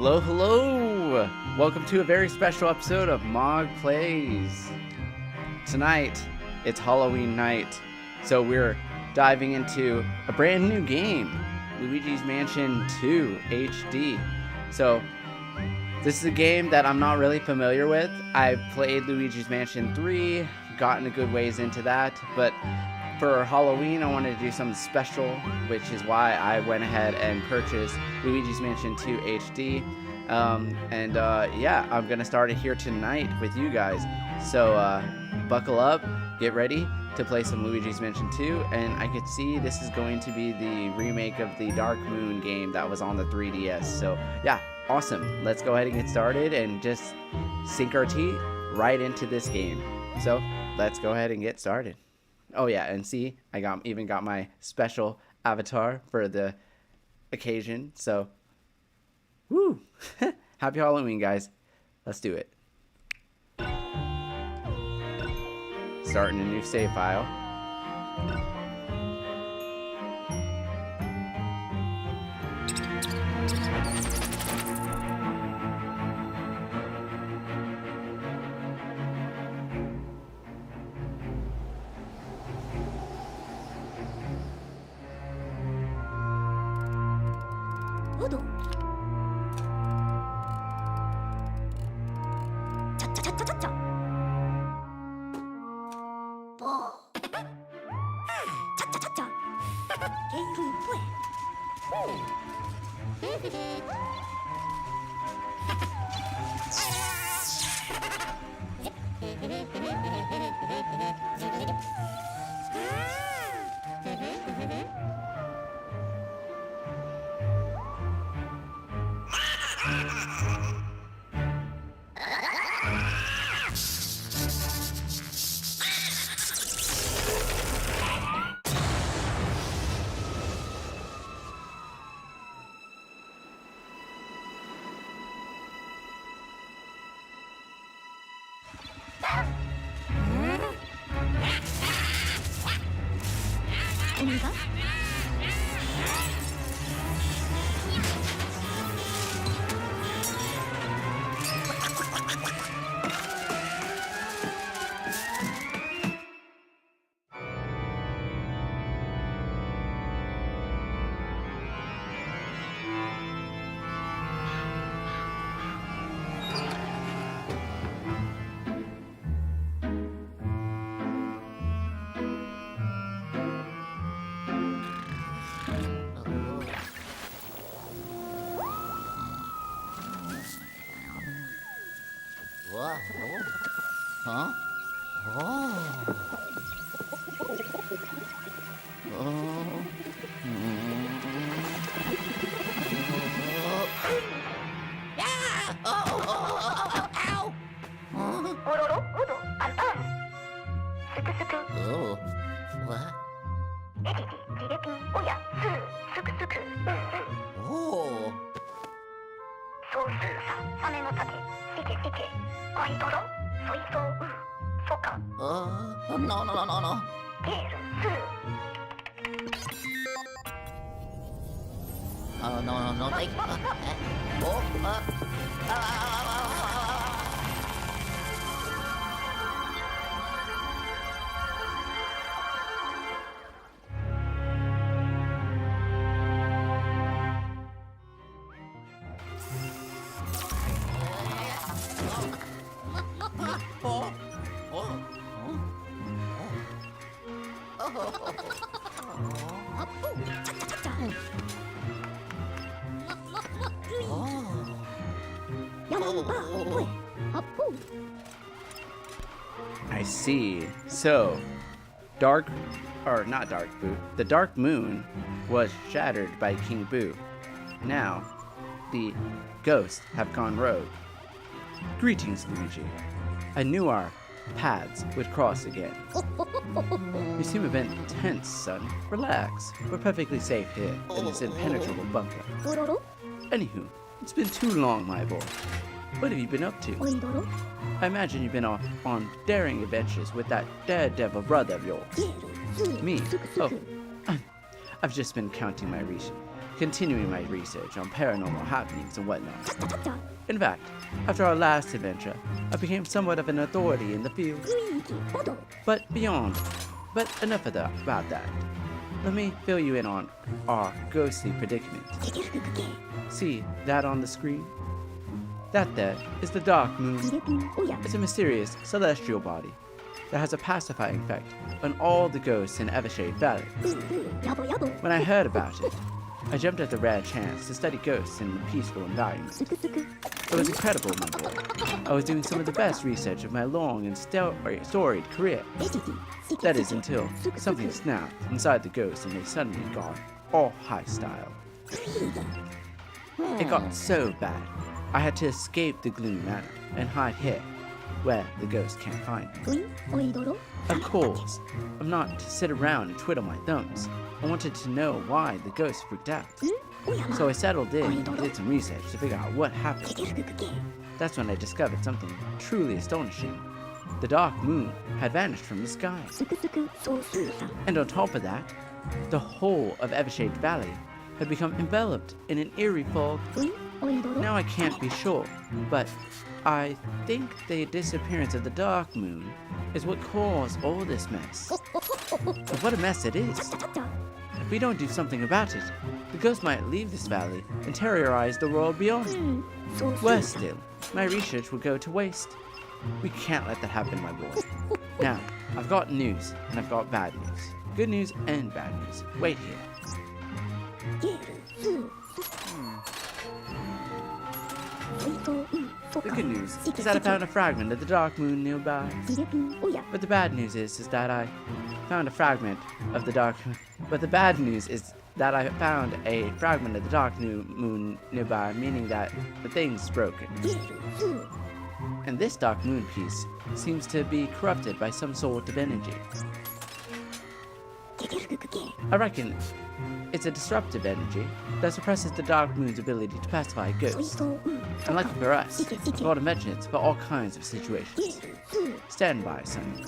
Hello, hello! Welcome to a very special episode of Mog Plays. Tonight, it's Halloween night, so we're diving into a brand new game, Luigi's Mansion 2 HD. So, this is a game that I'm not really familiar with. I've played Luigi's Mansion 3, gotten a good ways into that, but for Halloween, I wanted to do something special, which is why I went ahead and purchased Luigi's Mansion 2 HD. Yeah, I'm going to start it here tonight with you guys. So, buckle up, get ready to play some Luigi's Mansion 2, and I could see this is going to be the remake of the Dark Moon game that was on the 3DS. So, yeah, awesome. Let's go ahead and get started and just sink our teeth right into this game. So, let's go ahead and get started. Oh yeah, and see, I even got my special avatar for the occasion. So, woo! Happy Halloween, guys. Let's do it. Starting a new save file. Huh? Oh. No. No, take. I see. So, the Dark Moon was shattered by King Boo. Now, the ghosts have gone rogue. Greetings, Luigi. I knew our paths would cross again. You seem a bit tense, son. Relax. We're perfectly safe here in this impenetrable bunker. Anywho, it's been too long, my boy. What have you been up to? I imagine you've been on daring adventures with that daredevil brother of yours. Me? Oh, I've just been counting my continuing my research on paranormal happenings and whatnot. In fact, after our last adventure, I became somewhat of an authority in the field. But enough of that, about that. Let me fill you in on our ghostly predicament. See that on the screen? That there is the Dark Moon. It's a mysterious celestial body that has a pacifying effect on all the ghosts in Evershade Valley. When I heard about it, I jumped at the rare chance to study ghosts in the peaceful environment. It was incredible, my boy. I was doing some of the best research of my long and storied career. That is until something snapped inside the ghost and they suddenly got all hostile. It got so bad, I had to escape the Gloomy Manor and hide here, where the ghost can't find me. Of course, I'm not to sit around and twiddle my thumbs. I wanted to know why the ghost freaked out. So I settled in and did some research to figure out what happened. That's when I discovered something truly astonishing. The Dark Moon had vanished from the sky. And on top of that, the whole of Evershade Valley had become enveloped in an eerie fog. Now I can't be sure, but I think the disappearance of the Dark Moon is what caused all this mess. But what a mess it is. If we don't do something about it, the ghost might leave this valley and terrorize the world beyond. Worse still, my research will go to waste. We can't let that happen, my boy. Now, I've got news, and I've got bad news. Good news and bad news. Wait here. The good news is that I found a fragment of the Dark Moon nearby. But the bad news is that I found a fragment of the Dark Moon. But the bad news is that I found a fragment of the Dark Moon nearby, meaning that the thing's broken. And this Dark Moon piece seems to be corrupted by some sort of energy. I reckon it's a disruptive energy that suppresses the Dark Moon's ability to pacify ghosts. And lucky for us, I've got inventions for all kinds of situations. Stand by, Sonny.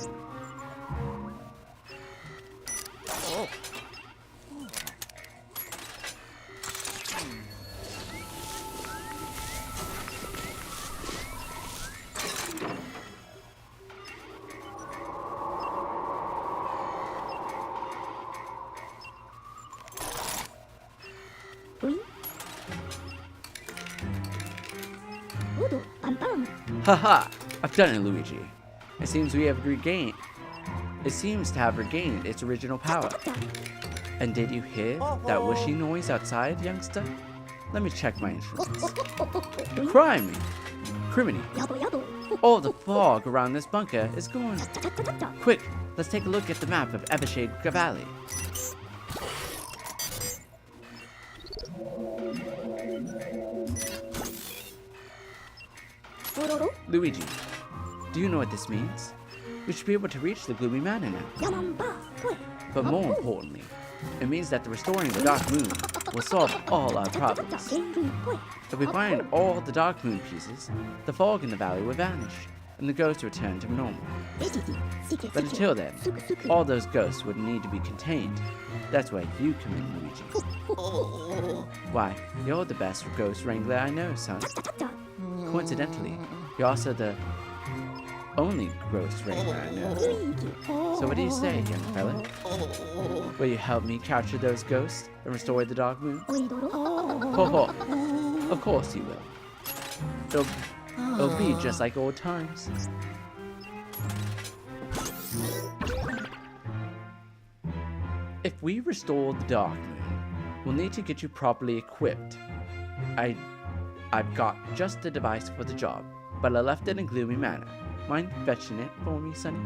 Haha! I've done it, Luigi. It seems to have regained its original power. And did you hear that whooshy noise outside, youngster? Let me check my instruments. Criminy! All the fog around this bunker is gone. Quick, let's take a look at the map of Evershade Valley. Luigi, do you know what this means? We should be able to reach the Gloomy Manor now. But more importantly, it means that restoring the Dark Moon will solve all our problems. If we find all the Dark Moon pieces, the fog in the valley will vanish, and the ghosts return to normal. But until then, all those ghosts would need to be contained. That's where you come in, Luigi. Why, you're the best ghost wrangler I know, son. Coincidentally, you're also the only ghost wrangler I know. So what do you say, young fella? Will you help me capture those ghosts and restore the Dark Moon? Ho ho! Of course you will. It'll be just like old times. If we restore the Dark Moon, we'll need to get you properly equipped. I've got just the device for the job, but I left it in Gloomy Manor. Mind fetching it for me, Sonny?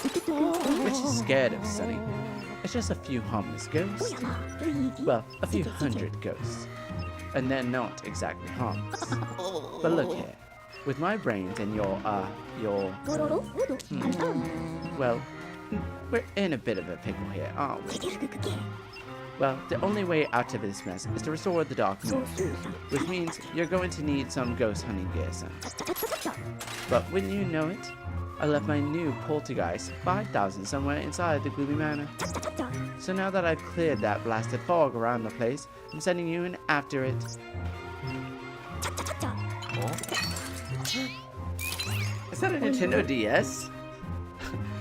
Which is scared of, Sonny? It's just a few harmless ghosts. Well, a few hundred ghosts. And they're not exactly harmless. But look here. With my brains and well, we're in a bit of a pickle here, aren't we? Well, the only way out of this mess is to restore the Dark Moon, which means you're going to need some ghost hunting gear, son. But wouldn't you know it, I left my new Poltergust 5000 somewhere inside the Gloomy Manor. So now that I've cleared that blasted fog around the place, I'm sending you in after it. Is that a Nintendo DS?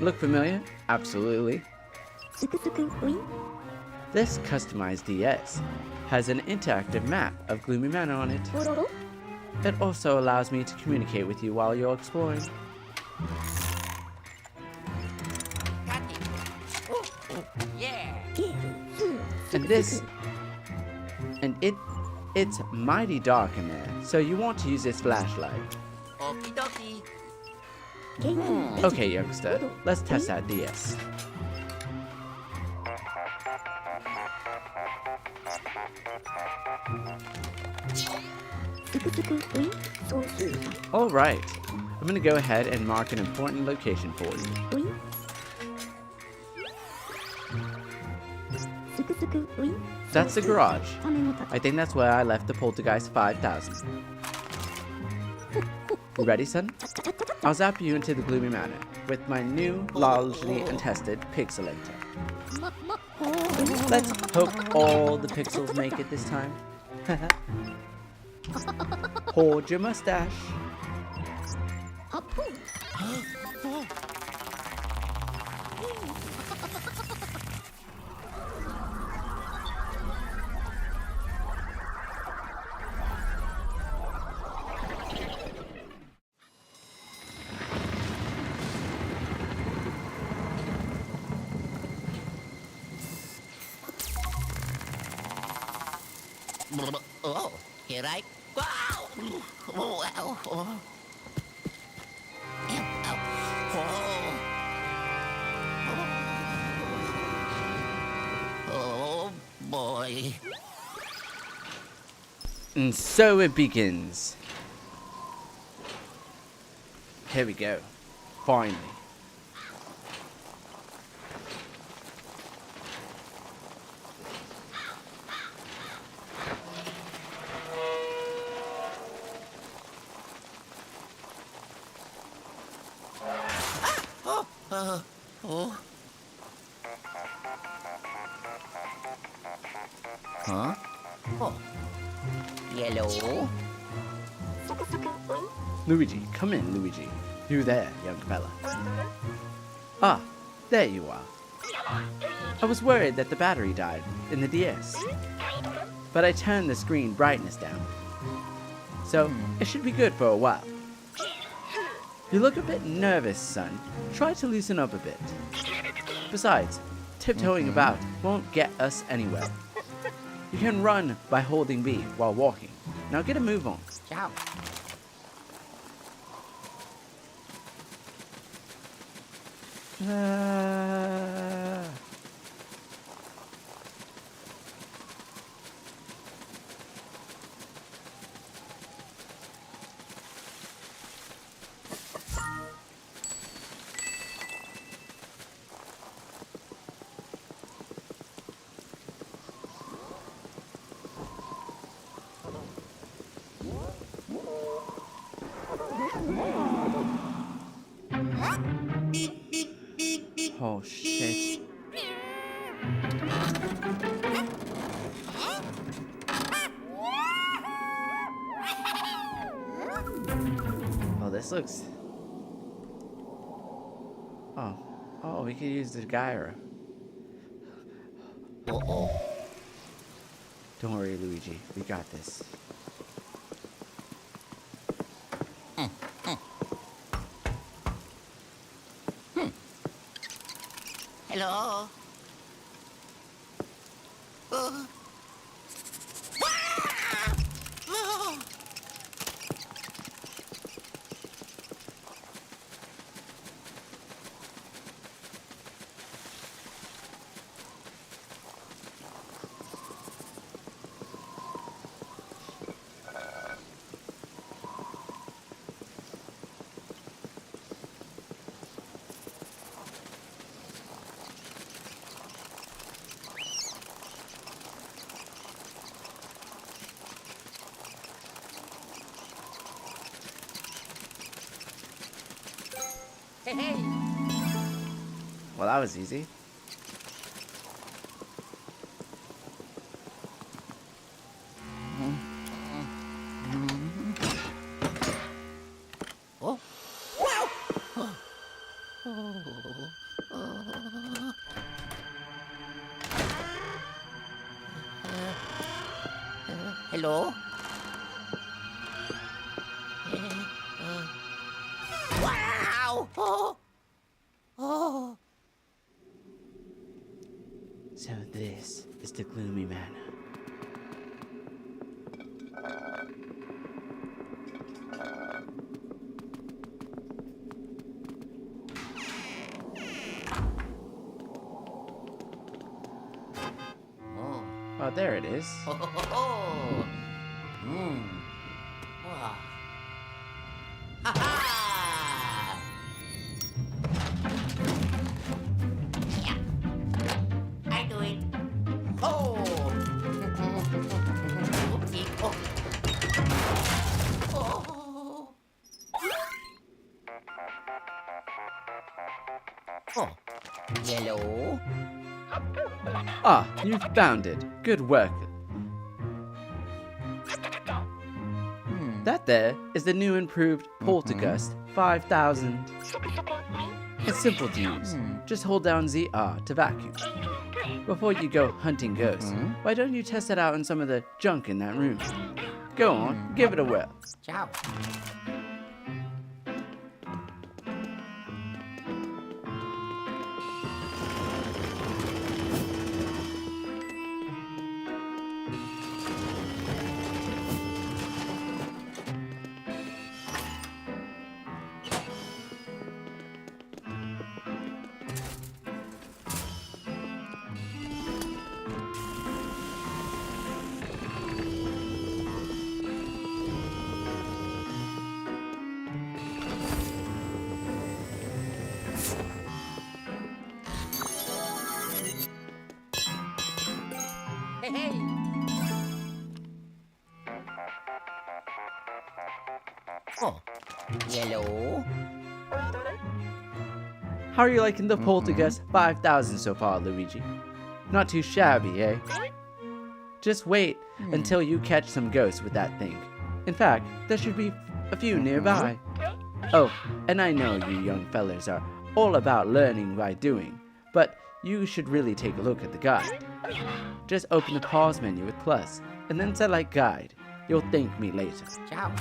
Look familiar? Absolutely. This customized DS has an interactive map of Gloomy Manor on it. It also allows me to communicate with you while you're exploring. It's mighty dark in there, so you want to use this flashlight. Okie dokie. Okay, youngster, let's test that DS. Alright, I'm gonna go ahead and mark an important location for you. That's the garage. I think that's where I left the Poltergust 5000. You ready, son? I'll zap you into the Gloomy Manor with my new, largely untested pixelator. Let's hope all the pixels make it this time. Hold your mustache. Oh, here I go. Oh, ow, oh. Ew, ow. Oh, boy. And so it begins. Here we go. Finally. Oh. Huh? Oh. Yellow. Luigi, come in, Luigi. You there, young fella. Ah, there you are. I was worried that the battery died in the DS, but I turned the screen brightness down, so it should be good for a while. You look a bit nervous, son. Try to loosen up a bit. Besides, tiptoeing about won't get us anywhere. You can run by holding B while walking. Now get a move on. Ciao. Oh shit. Oh, this looks... Oh, we could use the gyro. Uh-oh. Don't worry, Luigi. We got this. Hello? Oh. Oh. Hey. Well, that was easy. Hello? Wow! Oh! Oh! So this is the gloomy manor. Oh! Oh, there it is. Oh! Oh! Oh! Wow! Ha ha! Yeah! I do it! Oh! Oopsie! Oh! Oh! Oh! Yellow? Ah, you found it. Good work. That there is the new improved Poltergust 5000. It's simple to use. Just hold down ZR to vacuum. Before you go hunting ghosts, why don't you test it out in some of the junk in that room? Go on, give it a whirl. Ciao! Hey, hey! Oh, yellow. How are you liking the Poltergust 5000 so far, Luigi? Not too shabby, eh? Just wait until you catch some ghosts with that thing. In fact, there should be a few nearby. Oh, and I know you young fellers are all about learning by doing, but you should really take a look at the guide. Just open the pause menu with plus, and then select guide. You'll thank me later. Ciao.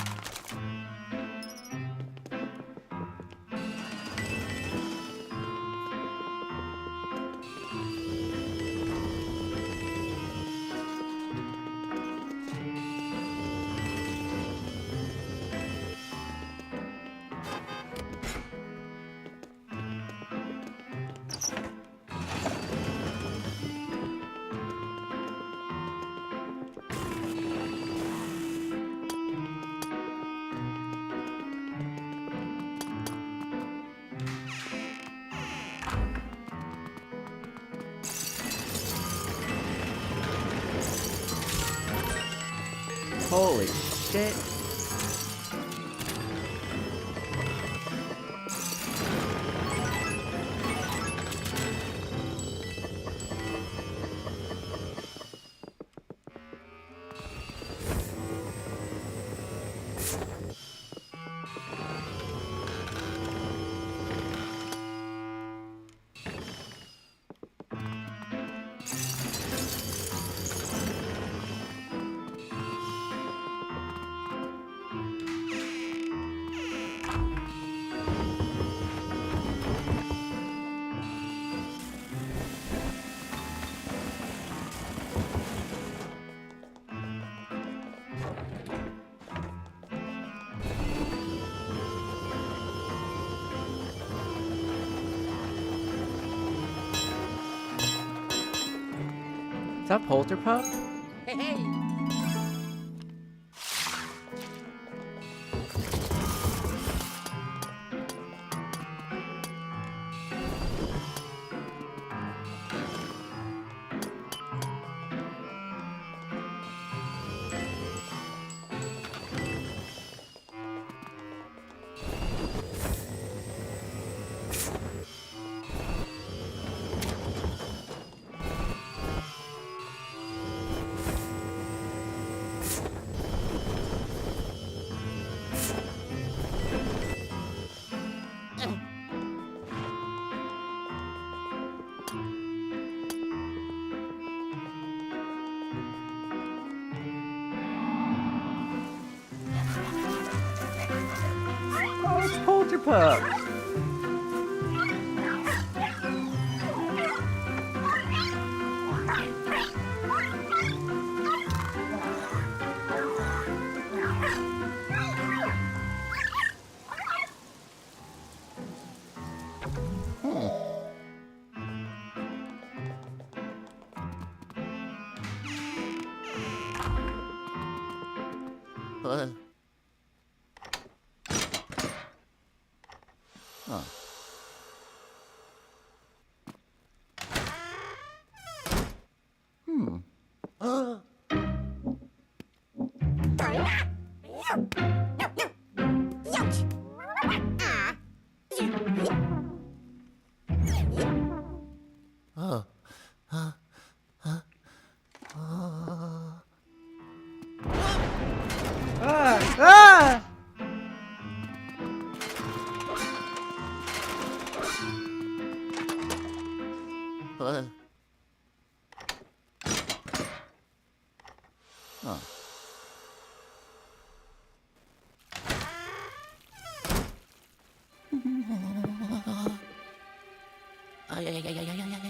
Holy shit. Is that Polterpup? Hey, hey! monster pup. Huh. Ah!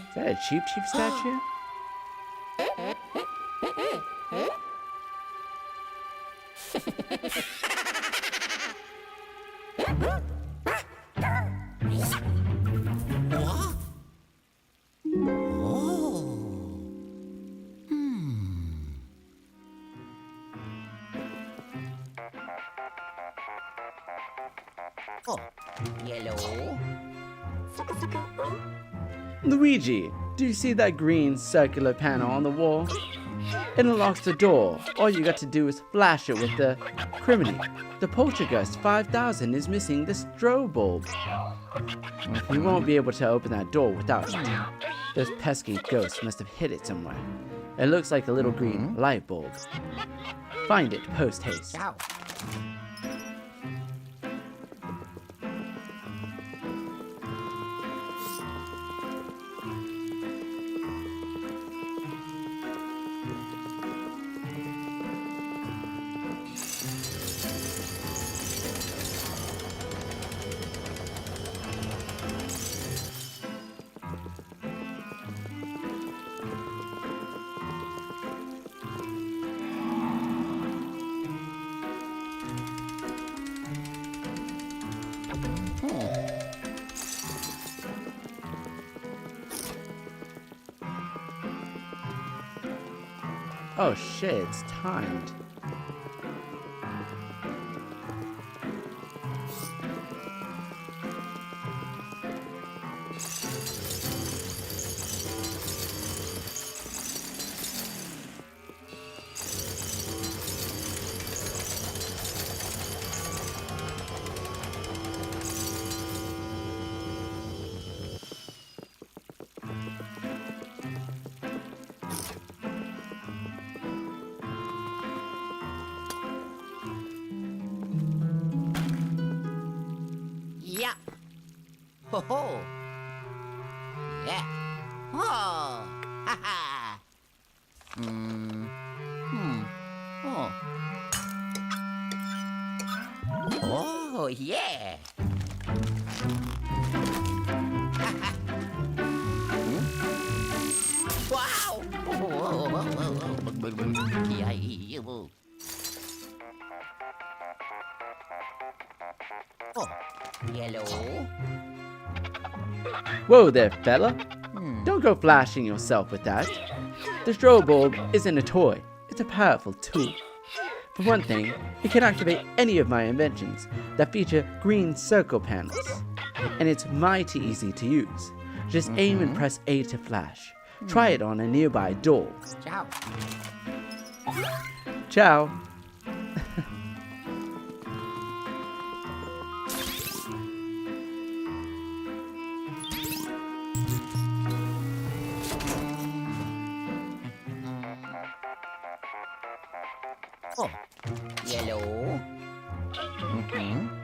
Is that a Cheep Cheep statue? Oh, yellow. Luigi, do you see that green circular panel on the wall? It unlocks the door. All you got to do is flash it with the criminy. The Poltergust 5000 is missing the strobe bulb. You won't be able to open that door without it. Those pesky ghosts must have hid it somewhere. It looks like a little green light bulb. Find it post haste. Ow. Oh shit, it's timed. Yeah. Ho ho. Yeah. Oh. Ha ha. Oh. Oh yeah. Wow. Oh, yellow. Whoa there, fella. Don't go flashing yourself with that. The strobe bulb isn't a toy. It's a powerful tool. For one thing, it can activate any of my inventions that feature green circle panels. And it's mighty easy to use. Just aim and press A to flash. Try it on a nearby door. Ciao. Ciao. Oh, yellow.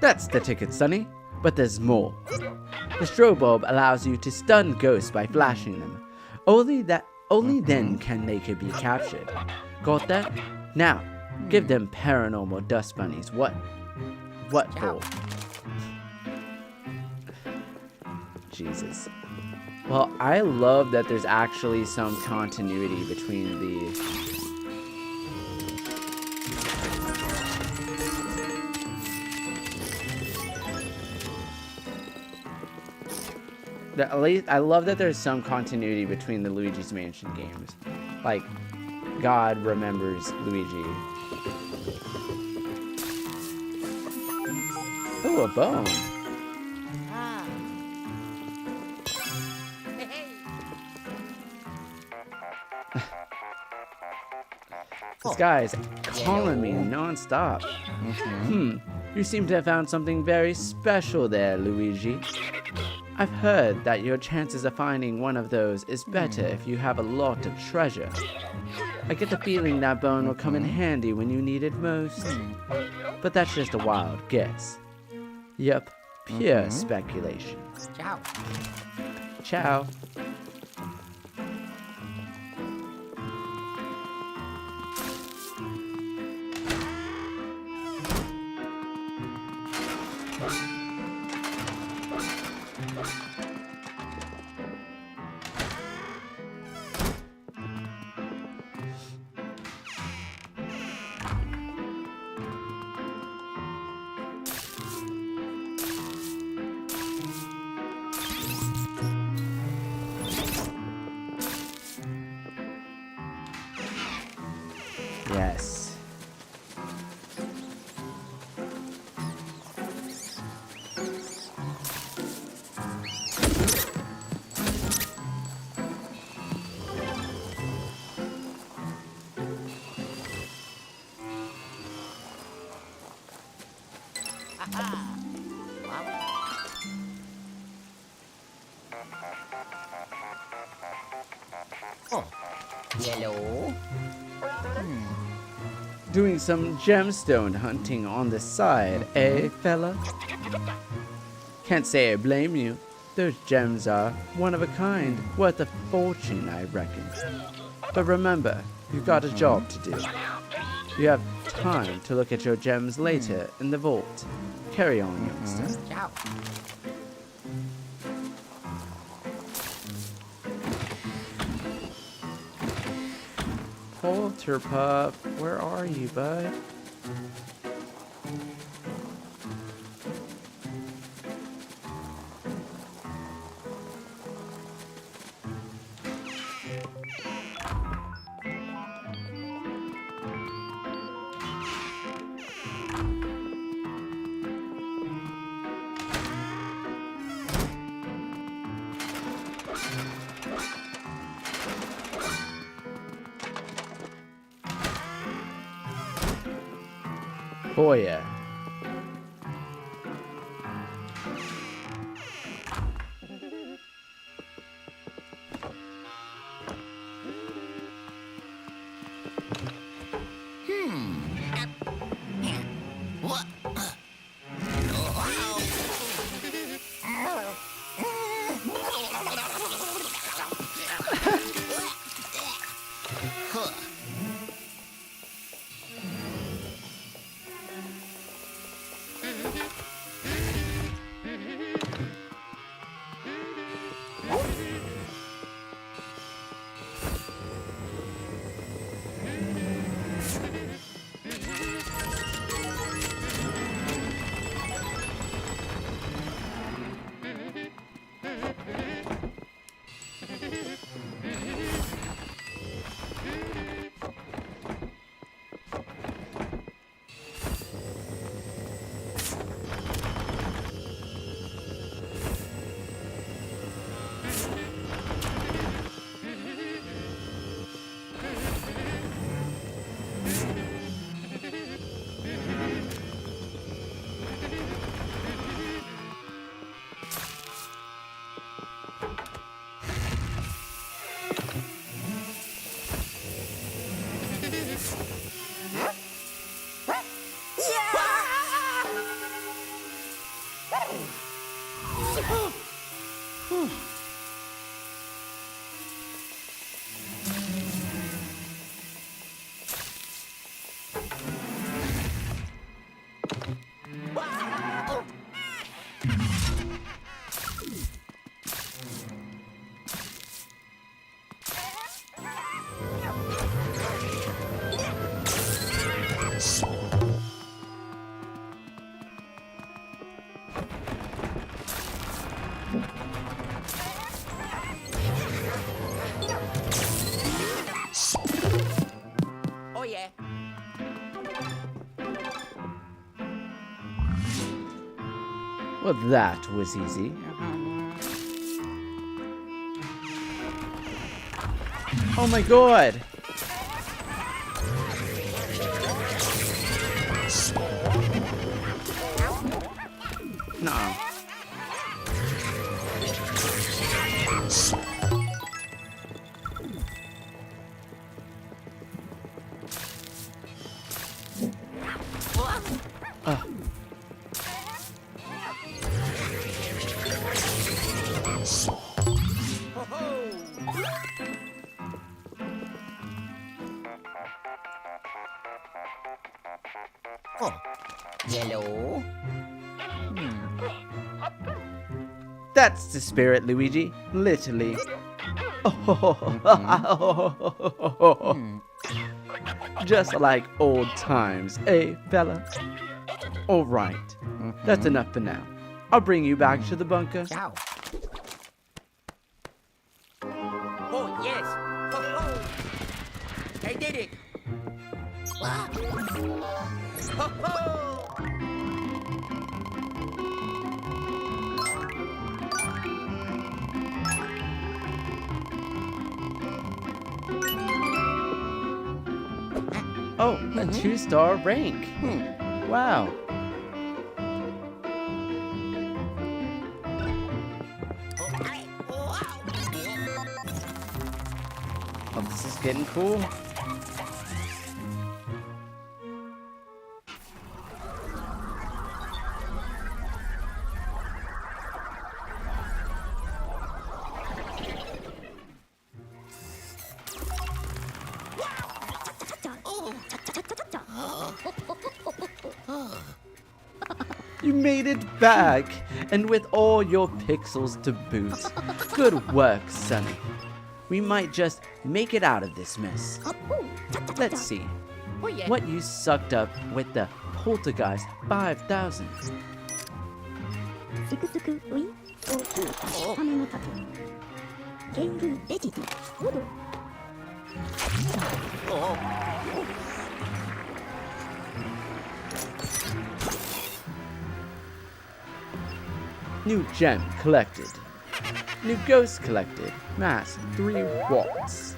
That's the ticket, Sonny. But there's more. The strobe bulb allows you to stun ghosts by flashing them. Only then can they be captured. Got that? Now, give them paranormal dust bunnies. What for? Jesus. Well, I love that there's actually some continuity between at least I love that there's some continuity between the Luigi's Mansion games. Like, God remembers Luigi. Oh, a bone. Ah. Hey. This guy's calling me non-stop. You seem to have found something very special there, Luigi. I've heard that your chances of finding one of those is better if you have a lot of treasure. I get the feeling that bone will come in handy when you need it most. But that's just a wild guess. Yep, pure speculation. Ciao. Ciao. Yes. Oh. Yellow. Doing some gemstone hunting on the side, eh, fella? Can't say I blame you. Those gems are one of a kind, worth a fortune, I reckon. But remember, you've got a job to do. You have time to look at your gems later in the vault. Carry on, youngster. Ciao. Polterpup, where are you, bud? Oh yeah. What? Oh yeah. Well, that was easy. Oh my god! No. Oh. Yellow. That's the spirit, Luigi. Literally. Just like old times, eh, fella? Alright. That's enough for now. I'll bring you back to the bunker. Ciao. Oh yes. Ho-ho. I did it. Ho-ho. Oh, a 2-star rank. Wow. Oh, this is getting cool. You made it back, and with all your pixels to boot. Good work, Sonny. We might just make it out of this mess. Let's see. Oh yeah. What you sucked up with the Poltergust 5000. New gem collected. New ghost collected. Mass 3 watts.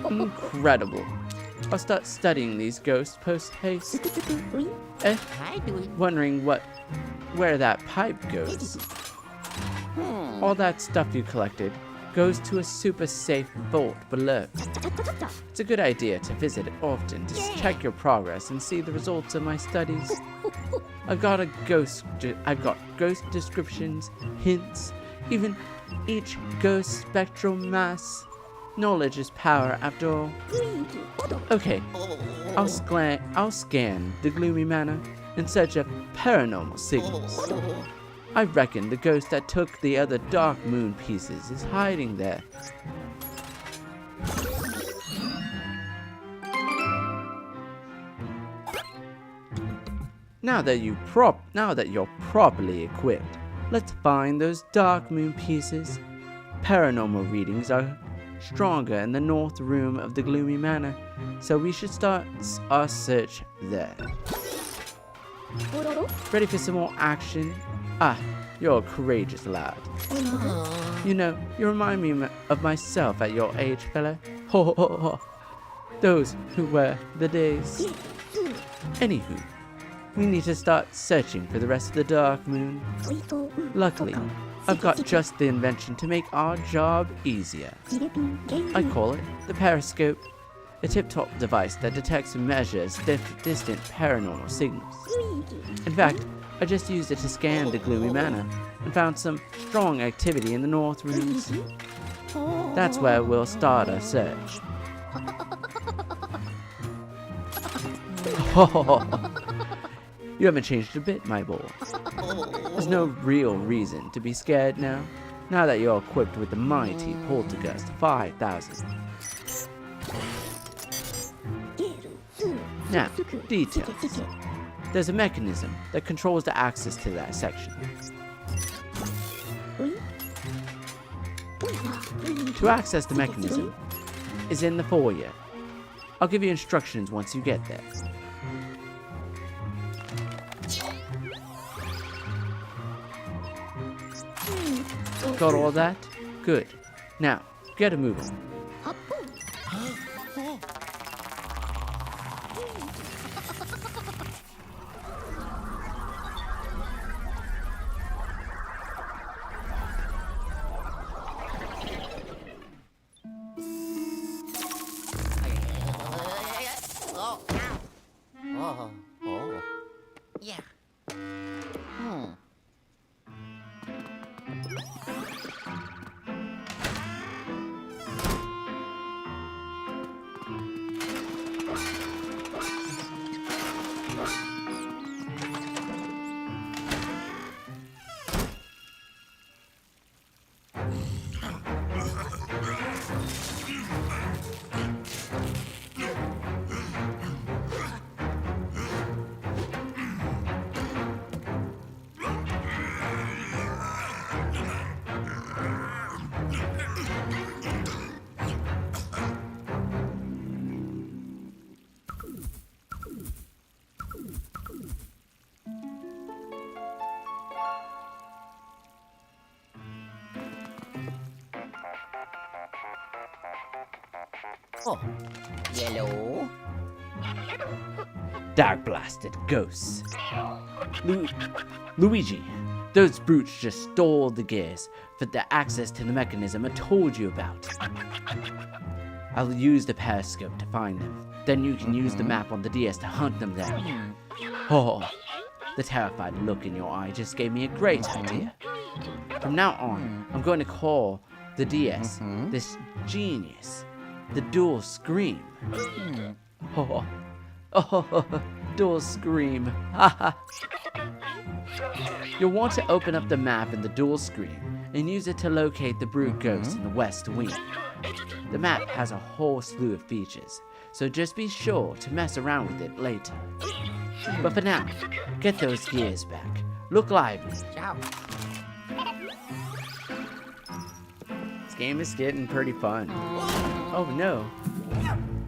Incredible. I'll start studying these ghosts post haste. Hi, Dewey. Wondering where that pipe goes. All that stuff you collected goes to a super safe vault below. It's a good idea to visit it often to check your progress and see the results of my studies. I've got ghost descriptions, hints, even each ghost spectral mass. Knowledge is power after all. Okay, I'll scan the gloomy manor in search of paranormal signals. I reckon the ghost that took the other dark moon pieces is hiding there. Now that you're properly equipped, let's find those dark moon pieces. Paranormal readings are stronger in the north room of the gloomy manor, so we should start our search there. Ready for some more action? Ah, you're a courageous lad. You know, you remind me of myself at your age, fella. Ho ho ho ho. Those who were the days. Anywho, we need to start searching for the rest of the dark moon. Luckily, I've got just the invention to make our job easier. I call it the periscope, a tip-top device that detects and measures distant paranormal signals. In fact, I just used it to scan the gloomy manor and found some strong activity in the north rooms. That's where we'll start our search. You haven't changed a bit, my boy. There's no real reason to be scared now, now that you're equipped with the mighty Poltergust 5000. Now, details. There's a mechanism that controls the access to that section. To access the mechanism is in the foyer. I'll give you instructions once you get there. Got all that? Good. Now, get a move on. Yeah. Oh, yellow. Dark blasted ghosts. Luigi, those brutes just stole the gears for the access to the mechanism I told you about. I'll use the periscope to find them. Then you can use the map on the DS to hunt them down. Oh, the terrified look in your eye just gave me a great idea. From now on, I'm going to call the DS this genius. The dual scream. Dual scream. You'll want to open up the map in the dual screen and use it to locate the brute ghost in the west wing. The map has a whole slew of features, so just be sure to mess around with it later. But for now, get those gears back. Look lively. Ciao. This game is getting pretty fun. Oh no.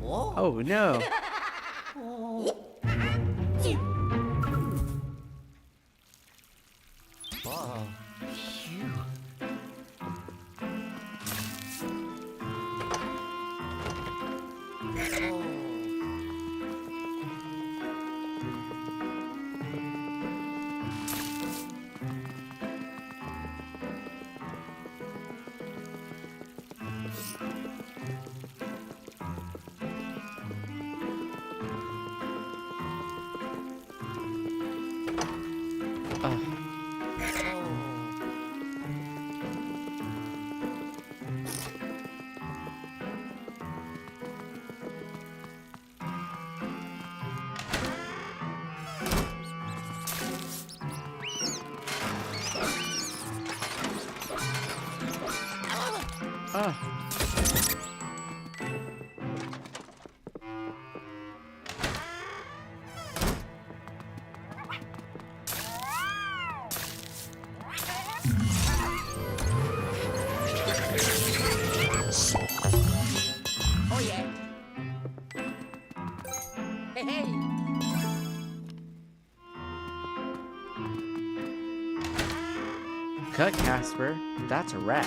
Oh no. Oh yeah. Hey hey. Cut, Casper. That's a wrap.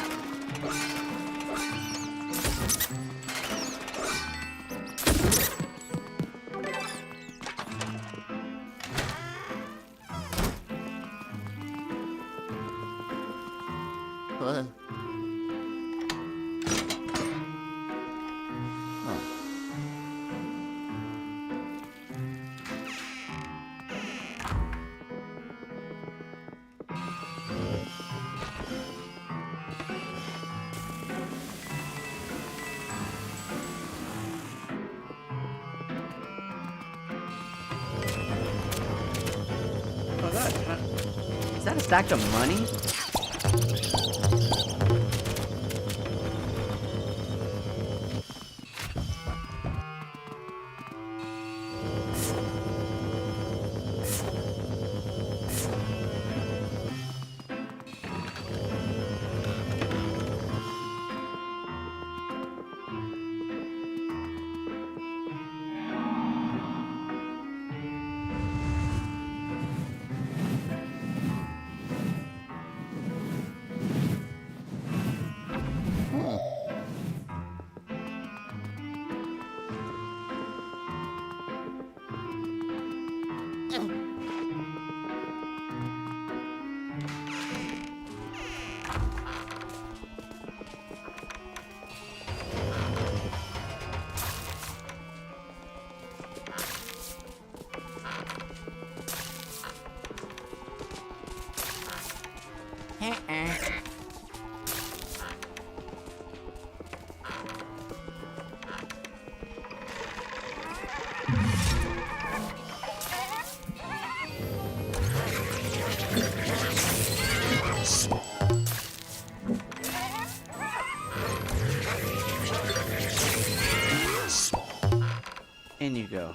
Is that a stack of money? In you go.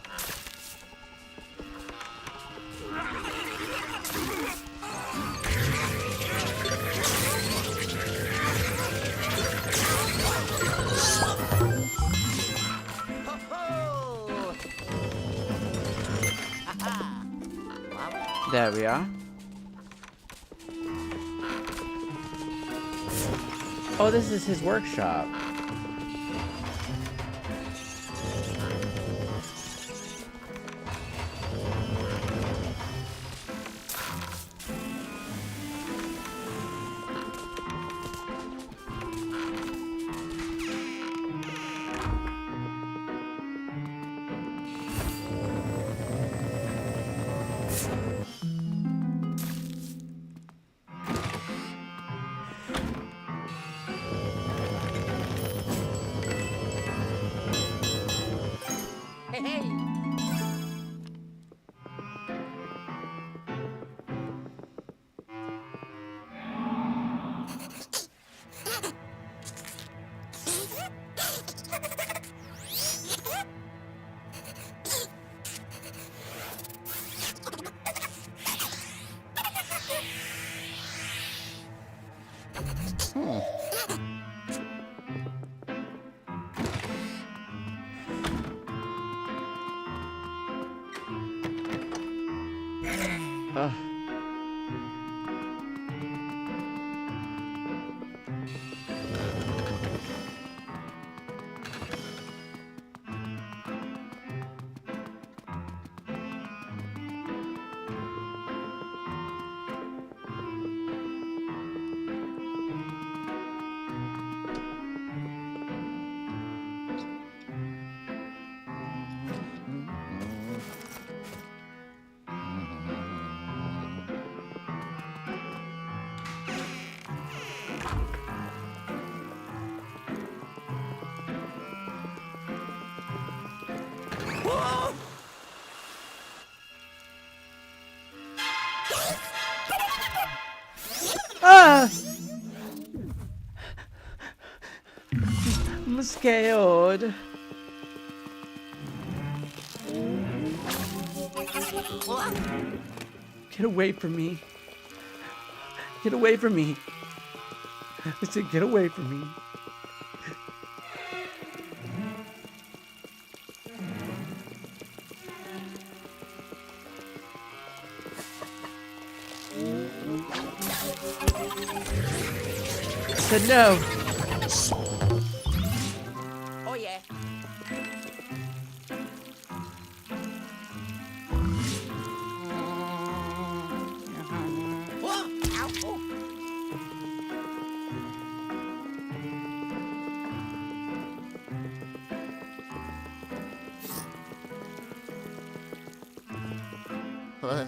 There we are. Oh, this is his workshop. Ah! I'm scared. Get away from me. Get away from me. I said, get away from me. I said no. Oh yeah. Whoa! Ow! Oh. What?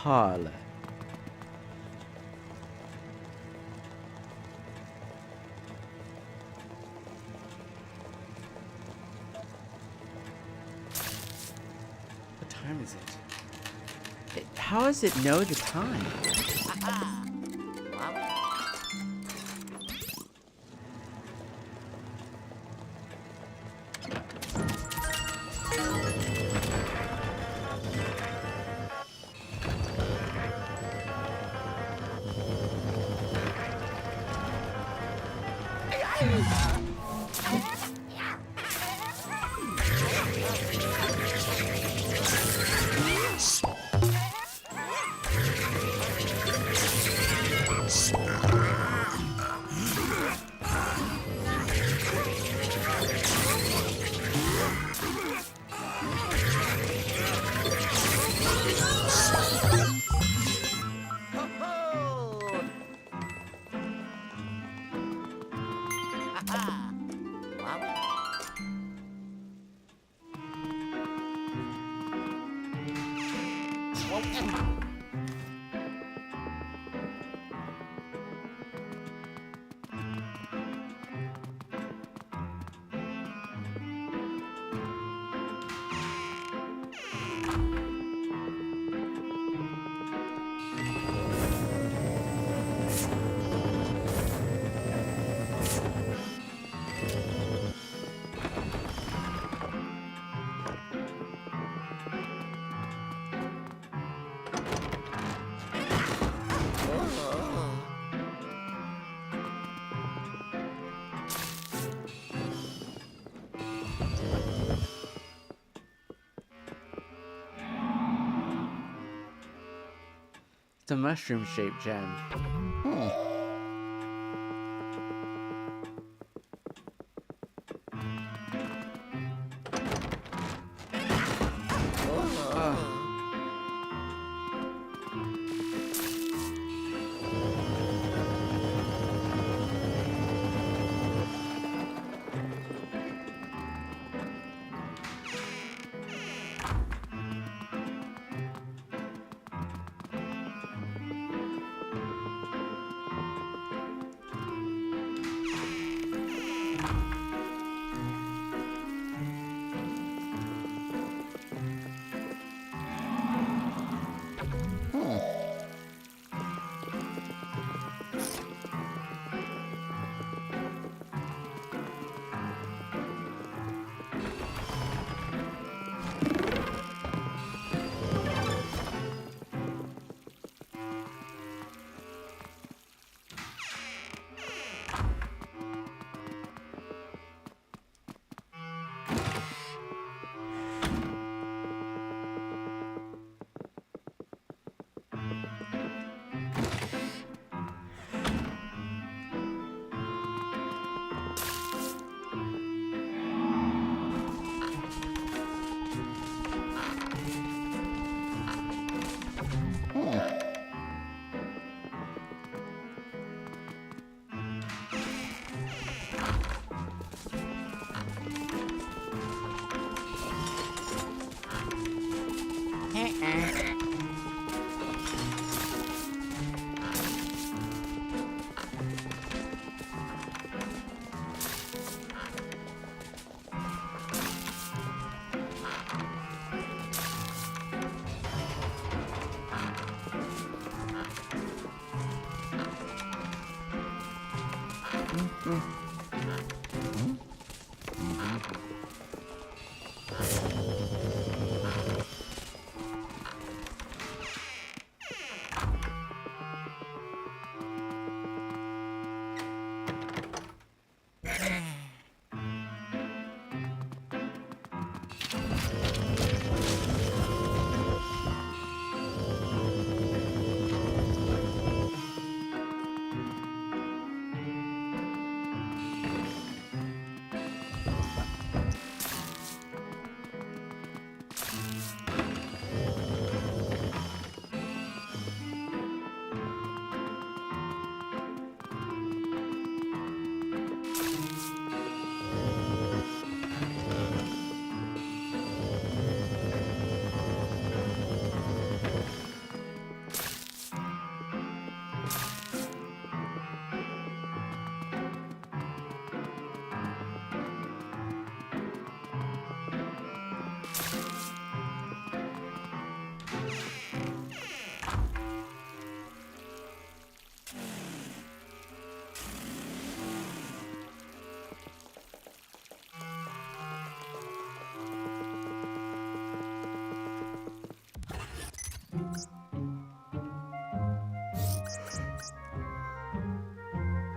parlor. What time is it? How does it know the time? It's a mushroom-shaped gem.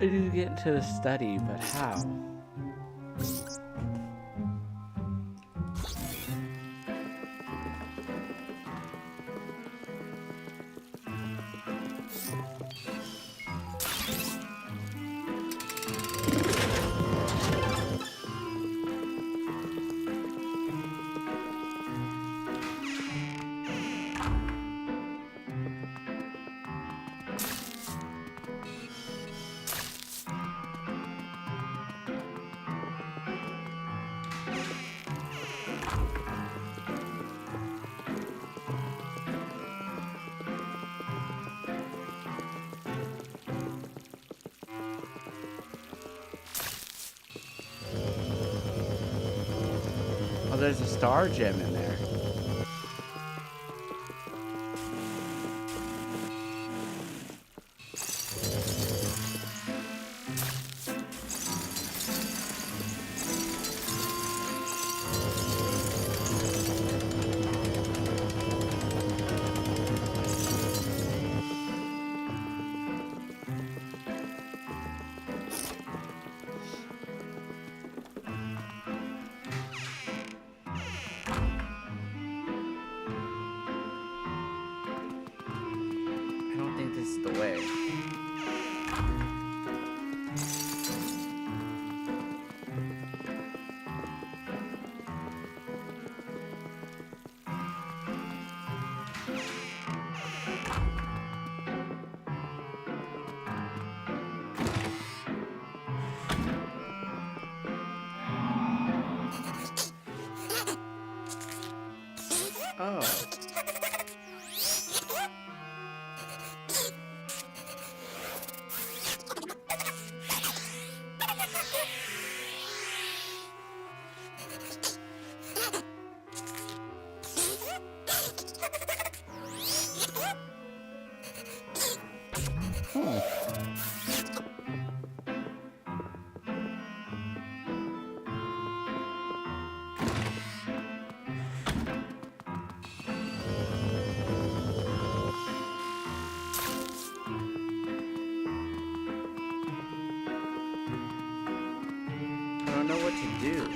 I need to get into the study, but how? Oh, there's a star gem in there. I don't think this is the way. Oh. I don't know what to do.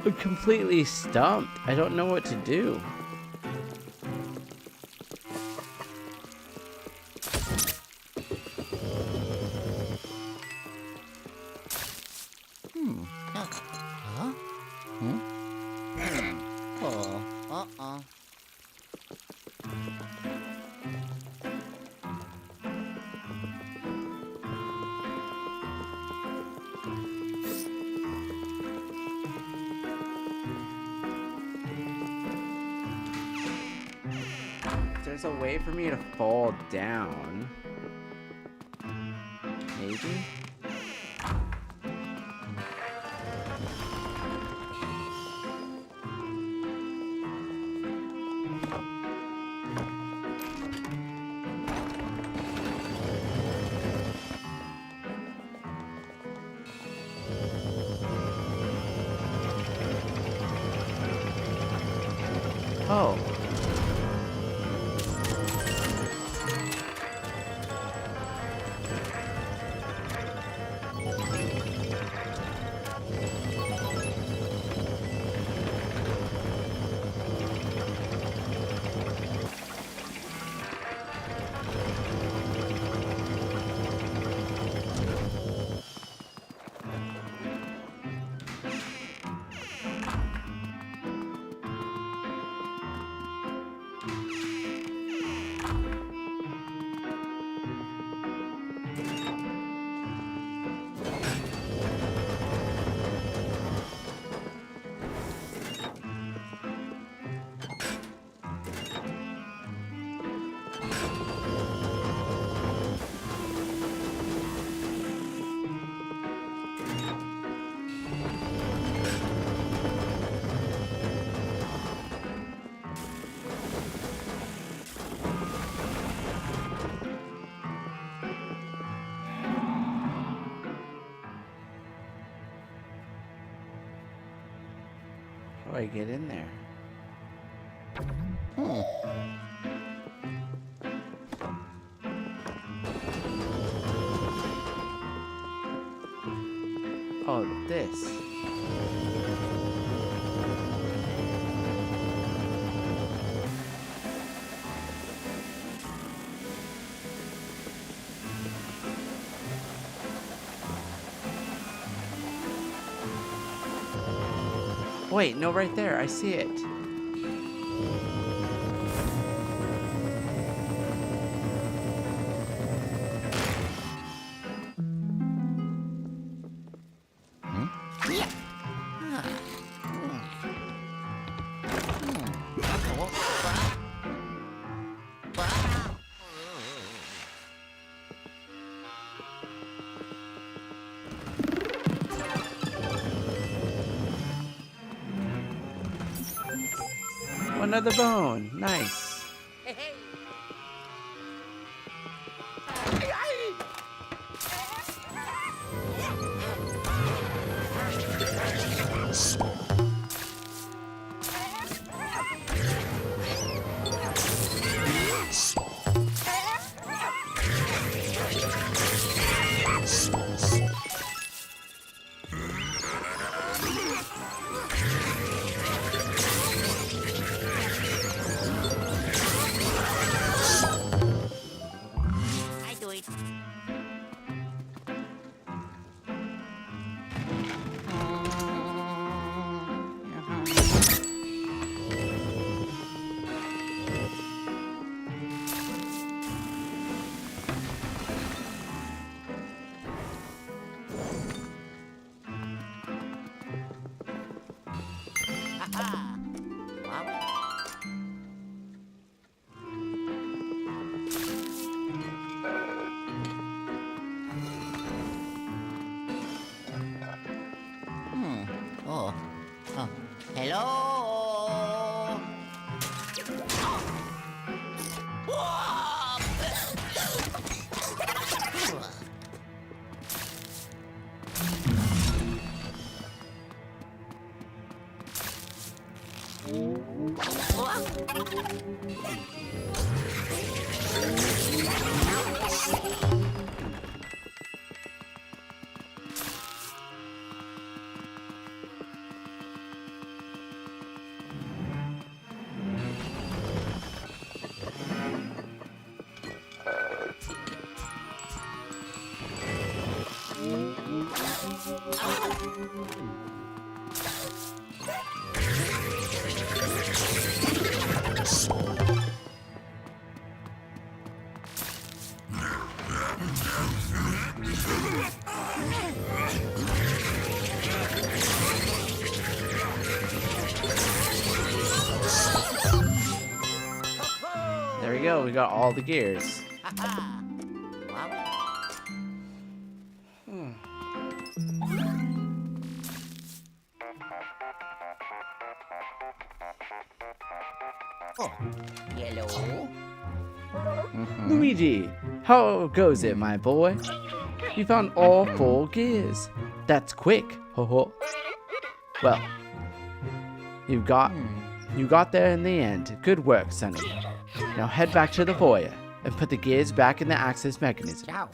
I'm completely stumped. I don't know what to do. Huh? Oh. Uh-uh. There's a way for me to fall down. Maybe? Oh. How do I get in there? Oh, this. Wait, no, right there. I see it. Another bone. Nice. Oh. Oh. Hello. There we go. We got all the gears. Oh. Hello. Luigi, how goes it, my boy? You found all 4 gears. That's quick. Ho ho. Well, you got there in the end. Good work, Sonny. Now head back to the foyer and put the gears back in the access mechanism. Ciao.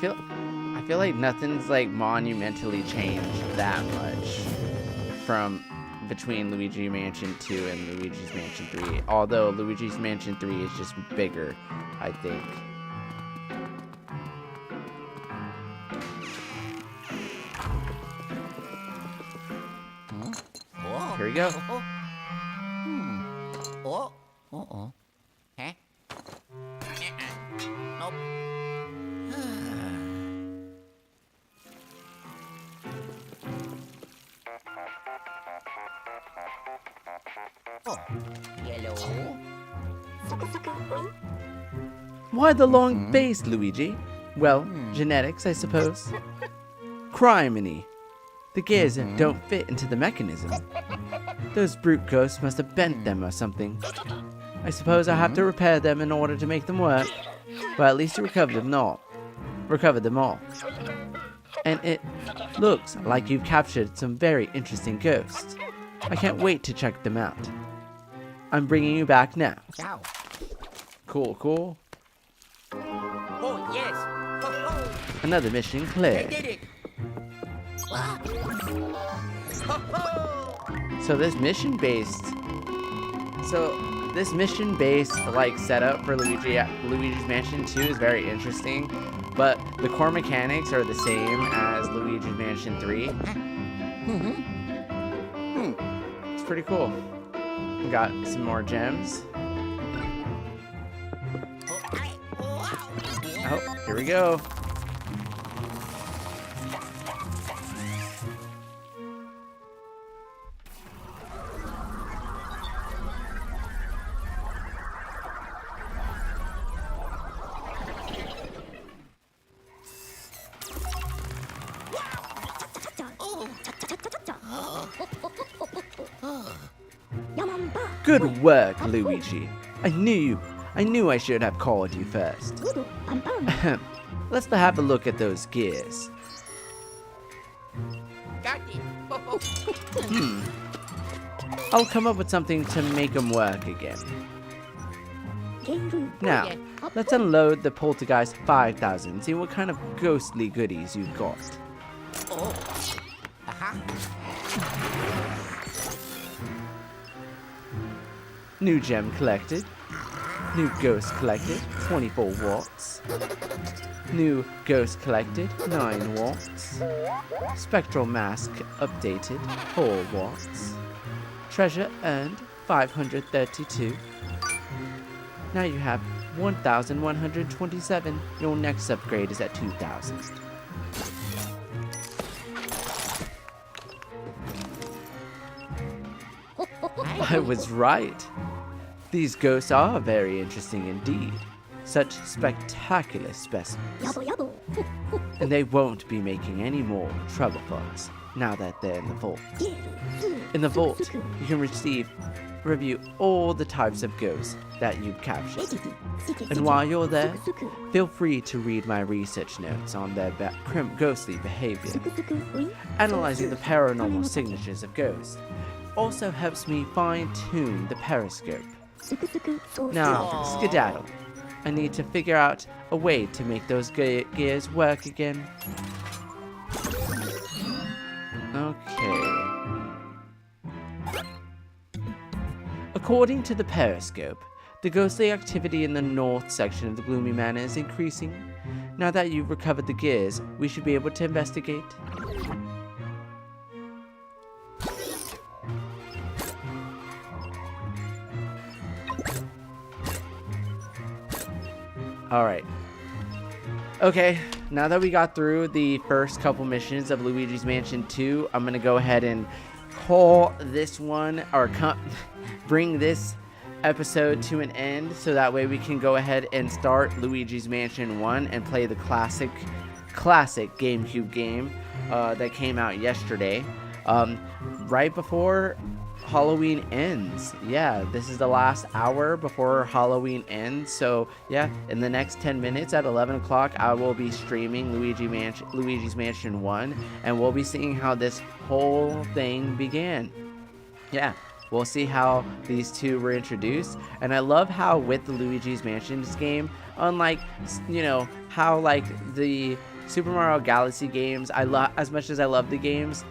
I feel like nothing's like monumentally changed that much from between Luigi Mansion 2 and Luigi's Mansion 3. Although Luigi's Mansion 3 is just bigger, I think. Oh. Here we go. Oh. Oh. Oh. Huh? Nope. Oh, yellow. Why the long face, Luigi? Well, genetics, I suppose. Criminy. The gears don't fit into the mechanism. Those brute ghosts must have bent them or something. I suppose I'll have to repair them in order to make them work. But at least you recovered them all. And it looks like you've captured some very interesting ghosts. I can't wait to check them out. I'm bringing you back now. Ciao. Cool, cool. Oh, yes. Ho, Another mission I cleared. did it. Ho, ho. So this mission based like setup for Luigi's Mansion 2 is very interesting, but the core mechanics are the same as Luigi's Mansion 3. It's pretty cool. We got some more gems. Oh, here we go. Good work, Luigi. I knew I should have called you first. Let's have a look at those gears. Got it. Ho, ho. I'll come up with something to make them work again. Now, let's unload the Poltergust 5000 and see what kind of ghostly goodies you've got. Oh. Aha. New gem collected. New ghost collected, 24 watts. New ghost collected, 9 watts. Spectral mask updated, 4 watts. Treasure earned, 532. Now you have 1,127. Your next upgrade is at 2,000. I was right. These ghosts are very interesting indeed. Such spectacular specimens. And they won't be making any more trouble for us now that they're in the vault. In the vault, you can review all the types of ghosts that you've captured. And while you're there, feel free to read my research notes on their ghostly behavior. Analyzing the paranormal signatures of ghosts also helps me fine-tune the periscope. Now, skedaddle. I need to figure out a way to make those gears work again. Okay. According to the periscope, the ghostly activity in the north section of the Gloomy Manor is increasing. Now that you've recovered the gears, we should be able to investigate. Alright. Okay, now that we got through the first couple missions of Luigi's Mansion 2, I'm going to go ahead and call this one, or bring this episode to an end, so that way we can go ahead and start Luigi's Mansion 1 and play the classic GameCube game that came out yesterday, right before Halloween ends. Yeah, this is the last hour before Halloween ends. So yeah, in the next 10 minutes at 11 o'clock, I will be streaming Luigi's Mansion 1, and we'll be seeing how this whole thing began. Yeah, we'll see how these two were introduced. And I love how with the Luigi's Mansion game, unlike, how like the Super Mario Galaxy games, as much as I love the games,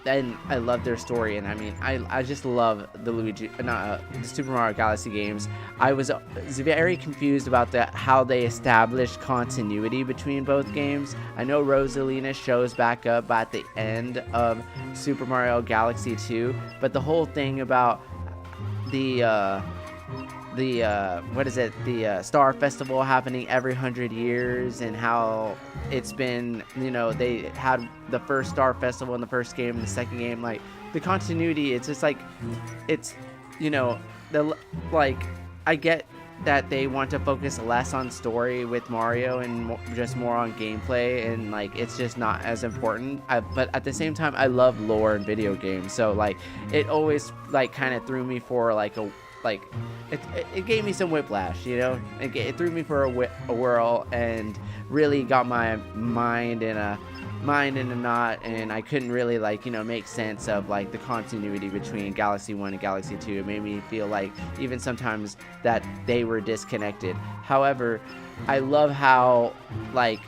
and I love their story, and I mean, I just love the the Super Mario Galaxy games. I was very confused about how they established continuity between both games. I know Rosalina shows back up at the end of Super Mario Galaxy 2, but the whole thing about the Star Festival happening every 100 years, and how it's been, they had the first Star Festival in the first game and the second game, like the continuity, it's just like, it's you know, like, I get that they want to focus less on story with Mario and just more on gameplay, and like it's just not as important. But at the same time, I love lore in video games, so like it always like kind of threw me for like a like it gave me some whiplash, you know. It threw me for a whirl and really got my mind in a knot, and I couldn't really like, you know, make sense of like the continuity between Galaxy 1 and Galaxy 2. It made me feel like even sometimes that they were disconnected. However, I love how like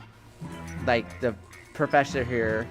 the professor here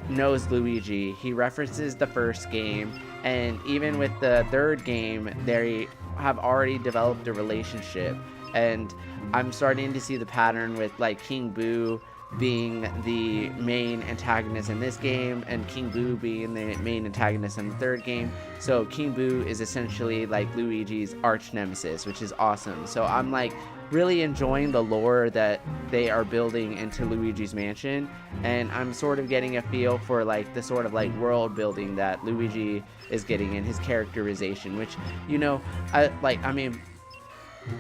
knows Luigi. He references the first game, and even with the third game they have already developed a relationship, and I'm starting to see the pattern with like King Boo being the main antagonist in this game and King Boo being the main antagonist in the third game. So King Boo is essentially like Luigi's arch nemesis, which is awesome. So I'm like really enjoying the lore that they are building into Luigi's Mansion, and I'm sort of getting a feel for like the sort of like world building that Luigi is getting in his characterization, which, you know, I mean,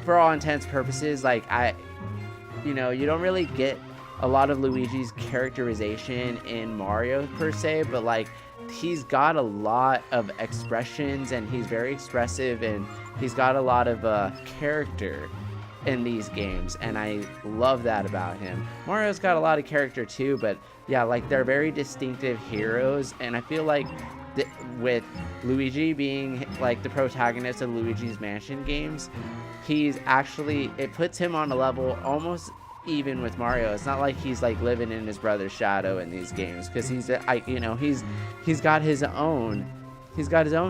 for all intents and purposes, like you know, you don't really get a lot of Luigi's characterization in Mario per se, but like he's got a lot of expressions and he's very expressive and he's got a lot of character in these games, and I love that about him. Mario's got a lot of character too, but yeah, like they're very distinctive heroes, and I feel like with Luigi being like the protagonist of Luigi's Mansion games, he's actually, it puts him on a level almost even with Mario. It's not like he's like living in his brother's shadow in these games, because he's you know, he's got his own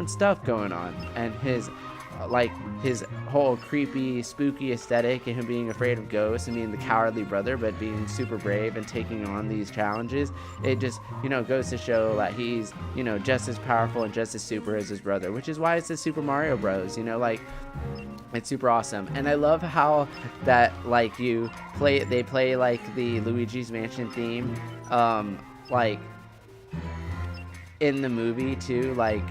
stuff going on, and his like his whole creepy spooky aesthetic and him being afraid of ghosts and being the cowardly brother but being super brave and taking on these challenges. It just, you know, goes to show that he's, you know, just as powerful and just as super as his brother, which is why it's the Super Mario Bros, you know, like it's super awesome. And I love how that like they play like the Luigi's Mansion theme like in the movie too. Like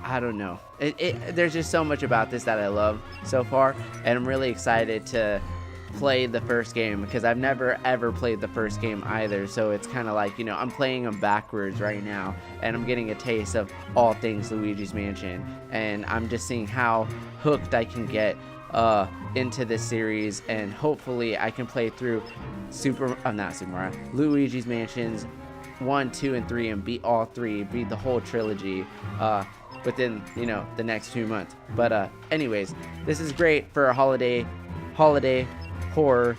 I don't know, there's just so much about this that I love so far, and I'm really excited to play the first game because I've never ever played the first game either. So it's kind of like, you know, I'm playing them backwards right now, and I'm getting a taste of all things Luigi's Mansion, and I'm just seeing how hooked I can get into this series, and hopefully I can play through Luigi's Mansions 1, 2, and 3 and beat all three, beat the whole trilogy within, you know, the next 2 months. But anyways, this is great for a holiday horror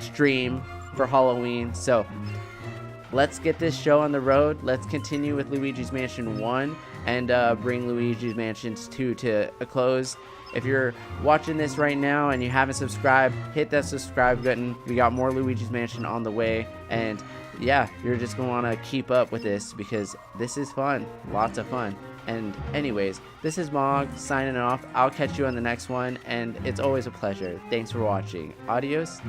stream for Halloween. So let's get this show on the road. Let's continue with Luigi's Mansion 1 and bring Luigi's Mansion 2 to a close. If you're watching this right now and you haven't subscribed, hit that subscribe button. We got more Luigi's Mansion on the way, and yeah, you're just going to want to keep up with this because this is fun, lots of fun. And anyways, this is Mog signing off. I'll catch you on the next one, and it's always a pleasure. Thanks for watching. Adios.